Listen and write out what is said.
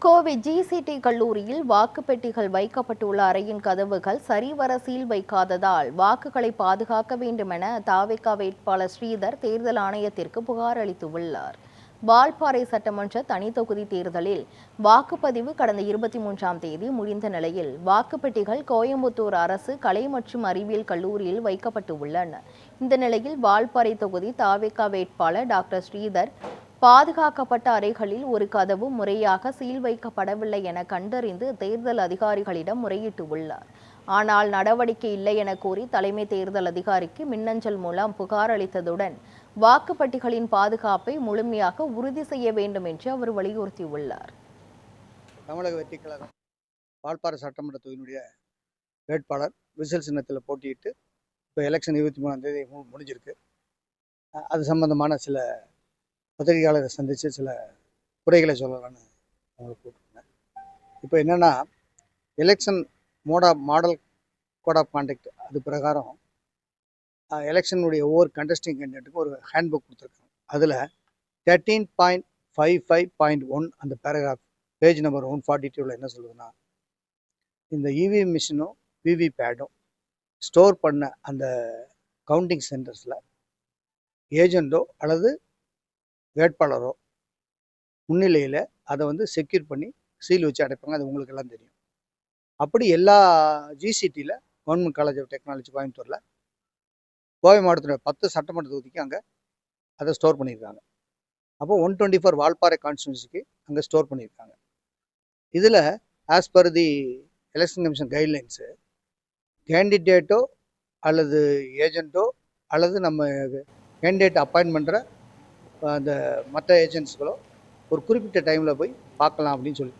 Kovai GCD கல்லூரியில் வாக்குப்பெட்டிகள் வைக்கப்பட்டுள்ள அறையின் கதவுகள் சரிவர சீல் வைக்காததால் வாக்குகளை பாதுகாக்க வேண்டுமென தாவேகா வேட்பாளர் ஸ்ரீதர் தேர்தல் ஆணையத்திற்கு புகார் அளித்துள்ளார். வால்பாறை சட்டமன்ற தனித்தொகுதி தேர்தலில் வாக்குப்பதிவு கடந்த 23ஆம் தேதி முடிந்த நிலையில் வாக்குப்பெட்டிகள் கோயம்புத்தூர் அரசு கலை மற்றும் அறிவியல் கல்லூரியில் வைக்கப்பட்டு உள்ளன. இந்த நிலையில் வால்பாறை தொகுதி தாவேகா வேட்பாளர் டாக்டர் ஸ்ரீதர் பாதுகாக்கப்பட்ட அறைகளில் ஒரு கதவு முறையாக சீல் வைக்கப்படவில்லை என கண்டறிந்து தேர்தல் அதிகாரிகளிடம் முறையிட்டு உள்ளார். ஆனால் நடவடிக்கை இல்லை என கூறி தலைமை தேர்தல் அதிகாரிக்கு மின்னஞ்சல் மூலம் புகார் அளித்ததுடன் வாக்குப்பட்டிகளின் பாதுகாப்பை முழுமையாக உறுதி செய்ய வேண்டும் என்று அவர் வலியுறுத்தியுள்ளார். தமிழக வெற்றி கழகம் வால்பாறை சட்டமன்ற தொகுதியினுடைய வேட்பாளர் விசில் சின்னத்தில் போட்டியிட்டு இப்போ எலெக்ஷன் 23ஆம் தேதி முடிஞ்சிருக்கு. அது சம்பந்தமான சில பத்திரிகையாளரை சந்தித்து சில குறைகளை சொல்லலான்னு அவங்களுக்கு கூப்பிட்டுருந்தேன். இப்போ என்னென்னா, election model code of conduct அது பிரகாரம் எலெக்ஷனுடைய ஒவ்வொரு கண்டஸ்டிங் கேண்டிடேட்டுக்கும் ஒரு ஹேண்ட் புக் கொடுத்துருக்காங்க. அதில் 13.55.1 அந்த பேராகிராஃப் பேஜ் நம்பர் 142 என்ன சொல்லுதுன்னா, இந்த இவிஎம் மிஷினும் விவிபேடும் ஸ்டோர் பண்ண அந்த கவுண்டிங் சென்டர்ஸில் ஏஜெண்டோ அல்லது வேட்பாளரோ முன்னிலையில் அதை செக்யூர் பண்ணி சீல் வச்சு அடைப்பாங்க. அது உங்களுக்கு எல்லாம் தெரியும். அப்படி எல்லா ஜிசிடியில் கவர்மெண்ட் காலேஜ் ஆஃப் டெக்னாலஜி கோயம்புத்தூரில் கோவை மாவட்டத்தில் 10 சட்டமன்ற தொகுதிக்கு அங்கே அதை ஸ்டோர் பண்ணியிருக்காங்க. அப்போ 124 வால்பாறை கான்ஸ்டியூன்சிக்கு அங்கே ஸ்டோர் பண்ணியிருக்காங்க. இதில் as per the election commission guidelines கேண்டிடேட்டோ அல்லது ஏஜென்ட்டோ அல்லது நம்ம கேண்டிடேட் அப்பாயின்ட் பண்ணுற அந்த மற்ற ஏஜென்ட்ஸ்களோ ஒரு குறிப்பிட்ட டைமில் போய் பார்க்கலாம் அப்படின்னு சொல்லி